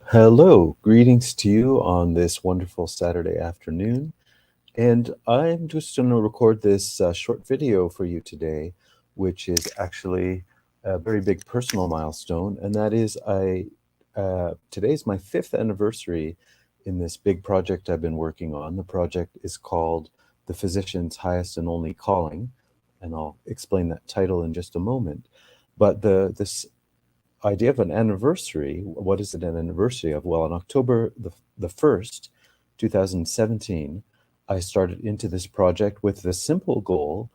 Hello, greetings to you on this wonderful Saturday afternoon. And I'm just going to record this short video for you today, which is actually a very big personal milestone. And that is, today's my fifth anniversary in this big project I've been working on. The project is called The Physician's Highest and Only Calling, and I'll explain that title in just a moment. But this idea of an anniversary, what is it an anniversary of? Well, on October the 1st, 2017, I started into this project with the simple goal,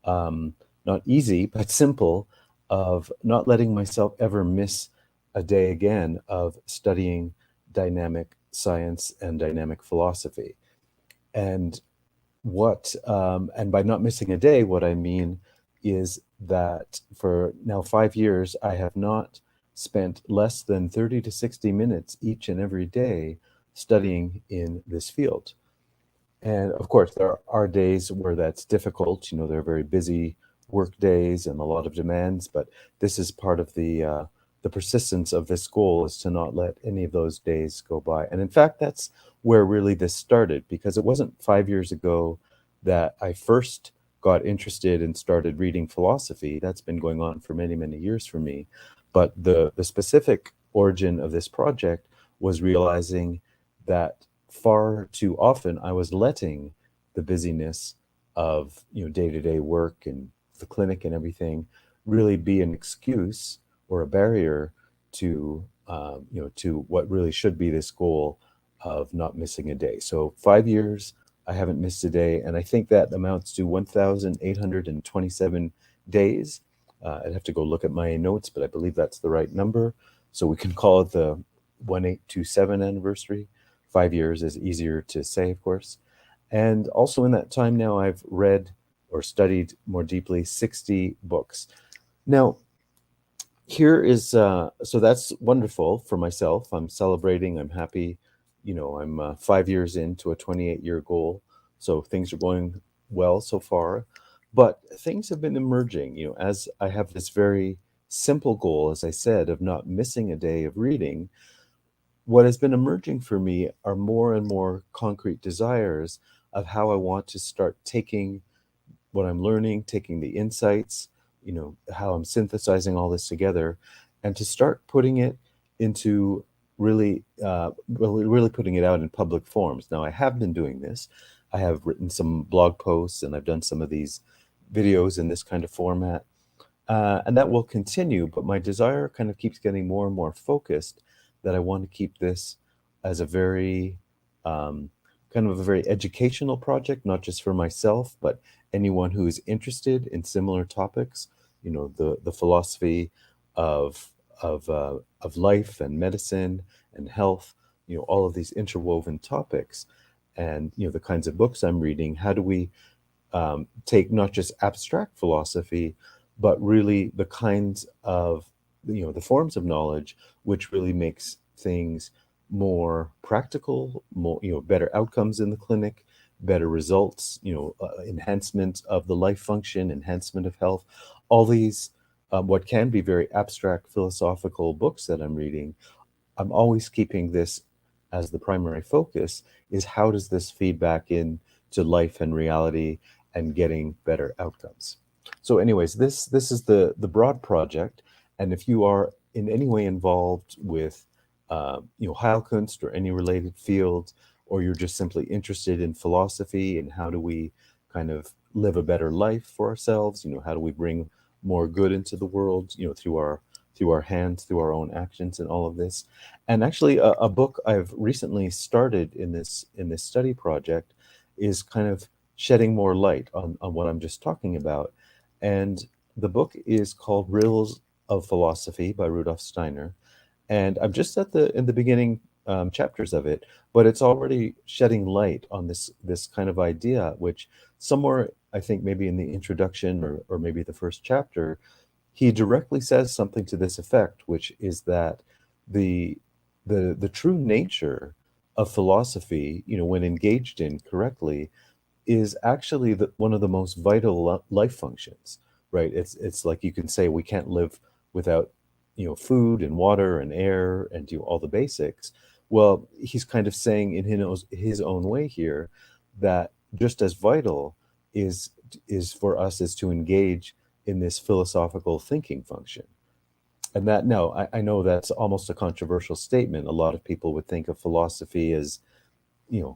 um, not easy, but simple, of not letting myself ever miss a day again of studying dynamic science and dynamic philosophy. And and by not missing a day, what I mean is that for now 5 years, I have not spent less than 30 to 60 minutes each and every day studying in this field. And of course, there are days where that's difficult. You know, there are very busy work days and a lot of demands, but this is part of the persistence of this goal is to not let any of those days go by. And in fact, that's where really this started, because it wasn't 5 years ago that I first got interested and started reading philosophy. That's been going on for many, many years for me. But the specific origin of this project was realizing that far too often I was letting the busyness of day-to-day work and the clinic and everything really be an excuse or a barrier to what really should be this goal of not missing a day. So 5 years I haven't missed a day, and I think that amounts to 1,827 days. I'd have to go look at my notes, but I believe that's the right number. So we can call it the 1827 anniversary. 5 years is easier to say, of course. And also in that time now, I've read or studied more deeply 60 books. Now, here is so that's wonderful for myself. I'm celebrating, I'm happy. I'm 5 years into a 28-year goal, so things are going well so far. But things have been emerging, as I have this very simple goal, as I said, of not missing a day of reading. What has been emerging for me are more and more concrete desires of how I want to start taking what I'm learning, taking the insights, how I'm synthesizing all this together, and to start putting it into really putting it out in public forms. Now, I have been doing this. I have written some blog posts and I've done some of these videos in this kind of format. And that will continue, but my desire kind of keeps getting more and more focused that I want to keep this as a very um, kind of a very educational project, not just for myself, but anyone who is interested in similar topics. The philosophy of of life and medicine and health. All of these interwoven topics, and the kinds of books I'm reading. How do we take not just abstract philosophy, but really the kinds of the forms of knowledge which really makes things more practical, more better outcomes in the clinic, better results, enhancement of the life function, enhancement of health. All these what can be very abstract philosophical books that I'm reading, I'm always keeping this as the primary focus, is how does this feed back in to life and reality and getting better outcomes. So anyways, this is the broad project. And if you are in any way involved with Heilkunst or any related field, or you're just simply interested in philosophy and how do we kind of live a better life for ourselves, how do we bring more good into the world, through our hands, through our own actions, and all of this. And actually, a book I've recently started in this study project is kind of shedding more light on what I'm just talking about. And the book is called Riddles of Philosophy by Rudolf Steiner. And I'm just at the in the beginning chapters of it, but it's already shedding light on this kind of idea, which somewhere I think maybe in the introduction or maybe the first chapter, he directly says something to this effect, which is that the the true nature of philosophy, when engaged in correctly, is actually one of the most vital life functions, right? It's like you can say we can't live without food and water and air and all the basics. Well, he's kind of saying in his own way here that just as vital is for us is to engage in this philosophical thinking function. And that, no, I know that's almost a controversial statement. A lot of people would think of philosophy as,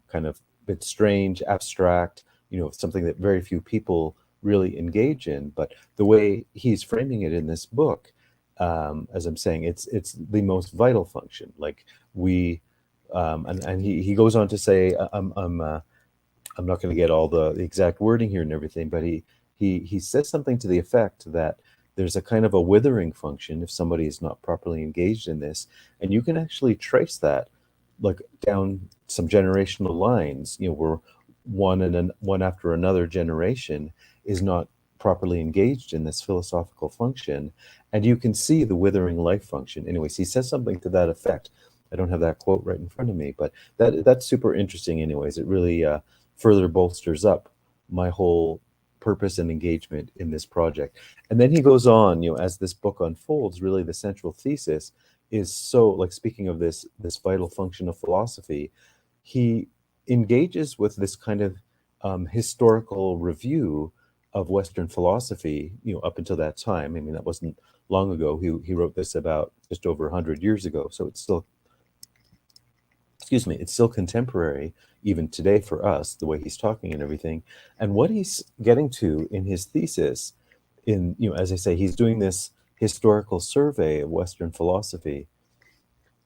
kind of a bit strange, abstract, something that very few people really engage in. But the way he's framing it in this book, as I'm saying, it's the most vital function. Like we, and he goes on to say, I'm not going to get all the exact wording here and everything, but he says something to the effect that there's a kind of a withering function if somebody is not properly engaged in this, and you can actually trace that like down some generational lines, where one after another generation is not properly engaged in this philosophical function, and you can see the withering life function. Anyways, he says something to that effect. I don't have that quote right in front of me, but that's super interesting. Anyways, it really further bolsters up my whole purpose and engagement in this project. And then he goes on, as this book unfolds, really the central thesis is, so like, speaking of this vital function of philosophy, he engages with this kind of historical review of Western philosophy, up until that time. I mean, that wasn't long ago. He wrote this about just over 100 years ago, so it's still, excuse me, it's still contemporary even today for us, the way he's talking and everything. And what he's getting to in his thesis, as I say, he's doing this historical survey of Western philosophy.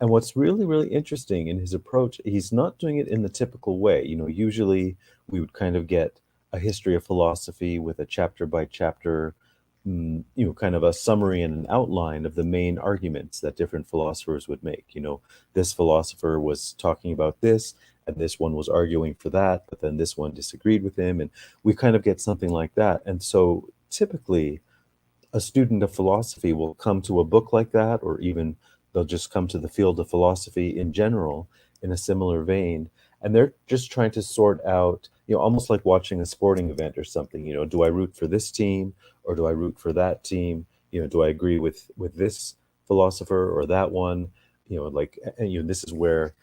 And what's really, really interesting in his approach, he's not doing it in the typical way. Usually we would kind of get a history of philosophy with a chapter by chapter, kind of a summary and an outline of the main arguments that different philosophers would make. This philosopher was talking about this, and this one was arguing for that, but then this one disagreed with him. And we kind of get something like that. And so typically, a student of philosophy will come to a book like that, or even they'll just come to the field of philosophy in general in a similar vein. And they're just trying to sort out, almost like watching a sporting event or something. Do I root for this team or do I root for that team? Do I agree with this philosopher or that one? This is where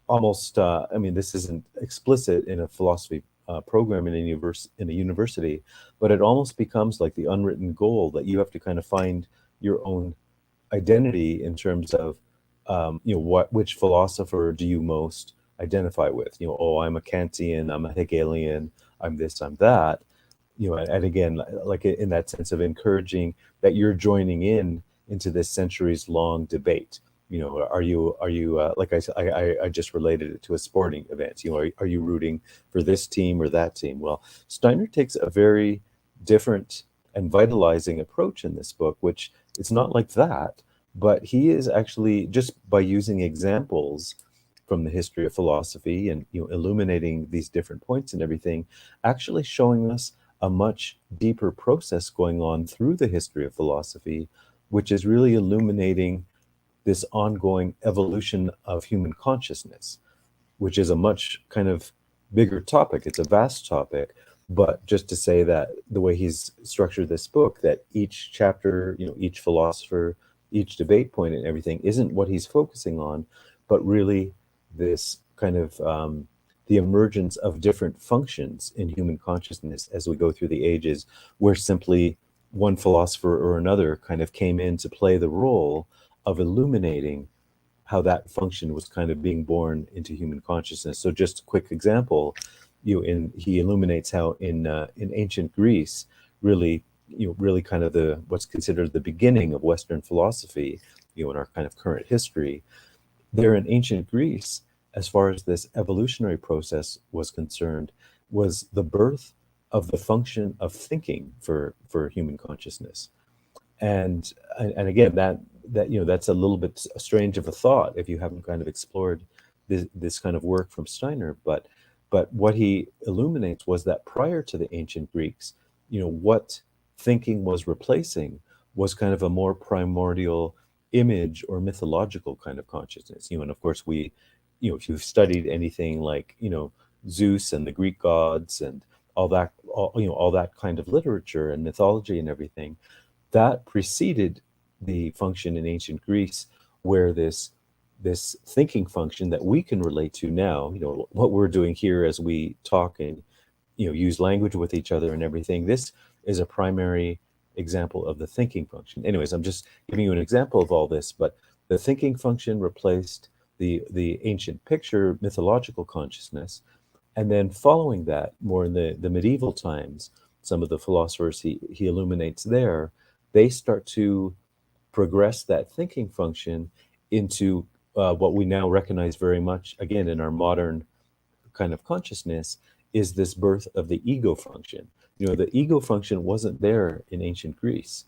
almost, I mean, this isn't explicit in a philosophy program in a university, but it almost becomes like the unwritten goal that you have to kind of find your own identity in terms of which philosopher do you most identify with. Oh, I'm a Kantian, I'm a Hegelian, I'm this, I'm that. And again, like in that sense of encouraging that you're joining into this centuries long debate. Are you like I just related it to a sporting event. Are you rooting for this team or that team? Well, Steiner takes a very different and vitalizing approach in this book, which it's not like that, but he is actually, just by using examples from the history of philosophy and illuminating these different points and everything, actually showing us a much deeper process going on through the history of philosophy, which is really illuminating this ongoing evolution of human consciousness, which is a much kind of bigger topic. It's a vast topic, but just to say that the way he's structured this book, that each chapter, each philosopher, each debate point and everything isn't what he's focusing on, but really this kind of the emergence of different functions in human consciousness as we go through the ages, where simply one philosopher or another kind of came in to play the role of illuminating how that function was kind of being born into human consciousness. So just a quick example, he illuminates how in ancient Greece, really kind of what's considered the beginning of Western philosophy, in our kind of current history, there in ancient Greece, as far as this evolutionary process was concerned, was the birth of the function of thinking for human consciousness. And again, that that's a little bit strange of a thought if you haven't kind of explored this kind of work from Steiner. But what he illuminates was that prior to the ancient Greeks, what thinking was replacing was kind of a more primordial image or mythological kind of consciousness. And of course if you've studied anything like Zeus and the Greek gods and all that kind of literature and mythology and everything, that preceded the function in ancient Greece, where this thinking function that we can relate to now, what we're doing here as we talk and use language with each other and everything. This is a primary example of the thinking function. Anyways, I'm just giving you an example of all this, but the thinking function replaced the ancient picture mythological consciousness. And then following that, more in the medieval times, some of the philosophers he illuminates there, they start to progress that thinking function into what we now recognize very much, again, in our modern kind of consciousness, is this birth of the ego function. The ego function wasn't there in ancient Greece.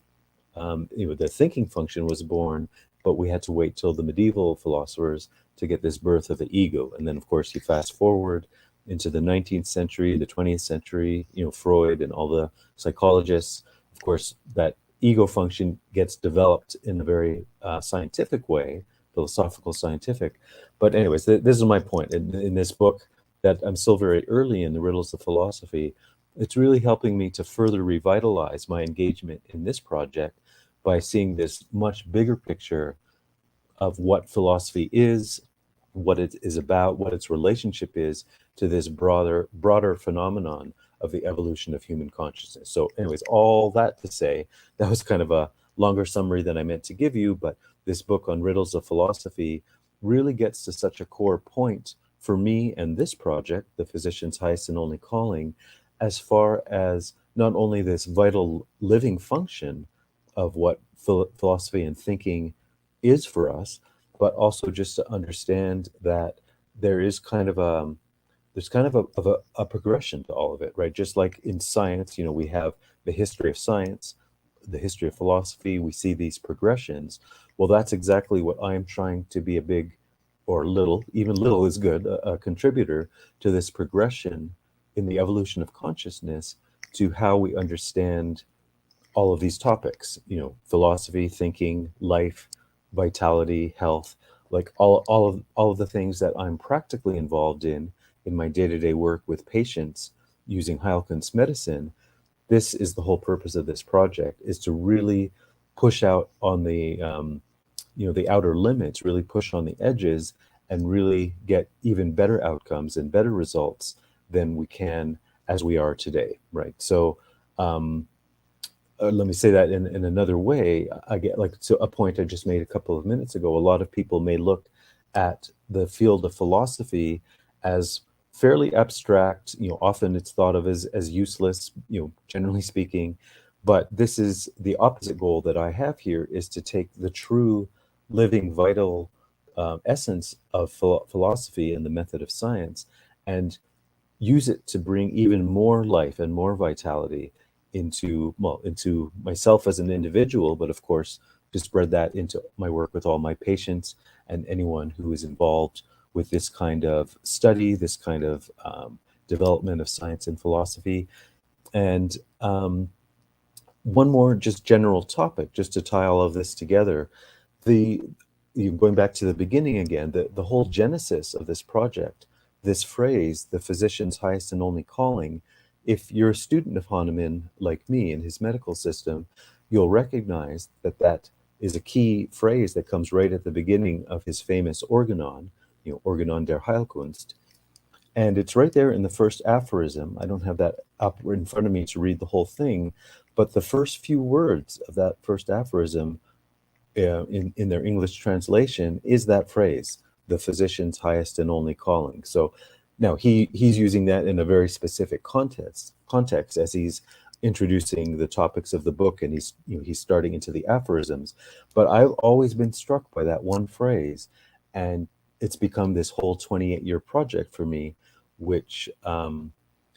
The thinking function was born, but we had to wait till the medieval philosophers to get this birth of the ego. And then, of course, you fast forward into the 19th century, the 20th century, Freud and all the psychologists. Of course, that ego function gets developed in a very scientific way, philosophical, scientific. But anyways, this is my point. In this book, that I'm still very early in the riddles of philosophy, it's really helping me to further revitalize my engagement in this project by seeing this much bigger picture of what philosophy is, what it is about, what its relationship is to this broader phenomenon of the evolution of human consciousness. So anyways, all that to say, that was kind of a longer summary than I meant to give you, but this book on riddles of philosophy really gets to such a core point for me and this project, The Physician's Highest and Only Calling, as far as not only this vital living function of what philosophy and thinking is for us, but also just to understand that there is kind of a progression to all of it, right? Just like in science, we have the history of science, the history of philosophy, we see these progressions. Well, that's exactly what I'm trying to be a big or little, even little is good, a contributor to this progression in the evolution of consciousness to how we understand all of these topics, philosophy, thinking, life, vitality, health, like all of the things that I'm practically involved in my day-to-day work with patients using Heilkunst medicine. This is the whole purpose of this project, is to really push out on the outer limits, really push on the edges and really get even better outcomes and better results than we can as we are today, right? So let me say that in another way. I get to a point I just made a couple of minutes ago. A lot of people may look at the field of philosophy as fairly abstract. Often it's thought of as useless, generally speaking. But this is the opposite goal that I have here, is to take the true living, vital essence of philosophy and the method of science and use it to bring even more life and more vitality into myself as an individual, but of course to spread that into my work with all my patients and anyone who is involved with this kind of study, this kind of development of science and philosophy. And one more just general topic, just to tie all of this together. Going back to the beginning again, the whole genesis of this project, this phrase, the physician's highest and only calling, if you're a student of Hahnemann, like me, in his medical system, you'll recognize that is a key phrase that comes right at the beginning of his famous organon, Organon der Heilkunst. And it's right there in the first aphorism. I don't have that up in front of me to read the whole thing, but the first few words of that first aphorism in their English translation is that phrase, the physician's highest and only calling. So now he's using that in a very specific context as he's introducing the topics of the book, and he's starting into the aphorisms. But I've always been struck by that one phrase, and it's become this whole 28-year project for me, which as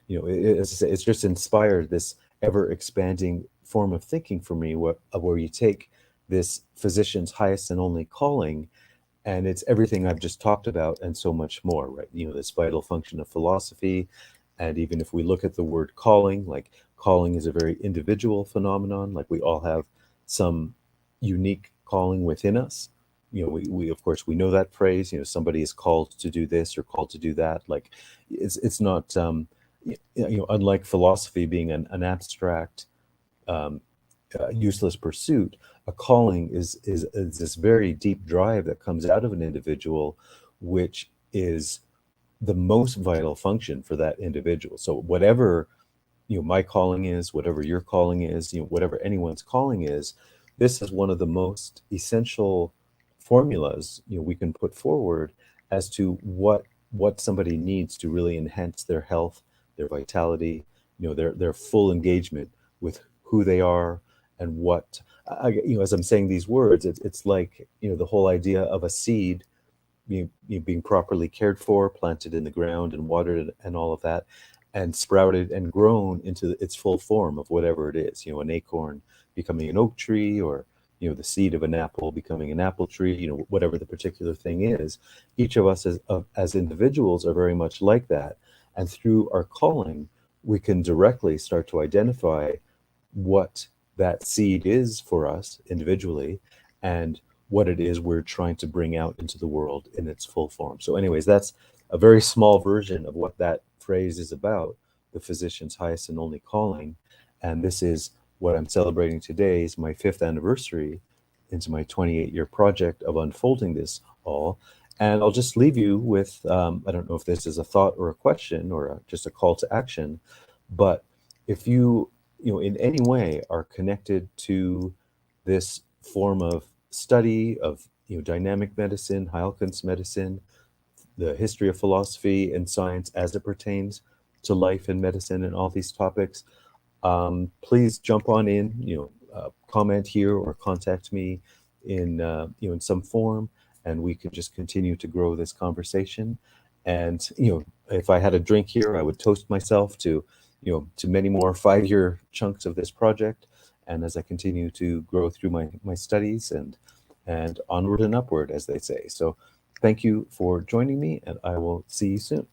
I say, it's just inspired this ever expanding form of thinking for me, where you take this physician's highest and only calling, and it's everything I've just talked about and so much more, right? This vital function of philosophy. And even if we look at the word calling, like calling is a very individual phenomenon, like we all have some unique calling within us. We of course, we know that phrase, somebody is called to do this or called to do that. Like it's not, unlike philosophy being an abstract useless pursuit. A calling is this very deep drive that comes out of an individual, which is the most vital function for that individual. So whatever my calling is, whatever your calling is, whatever anyone's calling is, this is one of the most essential formulas we can put forward as to what somebody needs to really enhance their health, their vitality, their full engagement with who they are and what as I'm saying these words, it's like the whole idea of a seed being properly cared for, planted in the ground and watered and all of that, and sprouted and grown into its full form of whatever it is. An acorn becoming an oak tree, or the seed of an apple becoming an apple tree. Whatever the particular thing is. Each of us as individuals are very much like that, and through our calling, we can directly start to identify what that seed is for us individually, and what it is we're trying to bring out into the world in its full form. So anyways, that's a very small version of what that phrase is about, the physician's highest and only calling. And this is what I'm celebrating today, is my 5th anniversary into my 28-year project of unfolding this all. And I'll just leave you with, I don't know if this is a thought or a question or just a call to action, but if you in any way are connected to this form of study of dynamic medicine, Heilkunst medicine, the history of philosophy and science as it pertains to life and medicine and all these topics, please jump on in, comment here or contact me in in some form, and we can just continue to grow this conversation. And if I had a drink here, I would toast myself to to many more 5-year chunks of this project, and as I continue to grow through my studies and onward and upward, as they say. So thank you for joining me, and I will see you soon.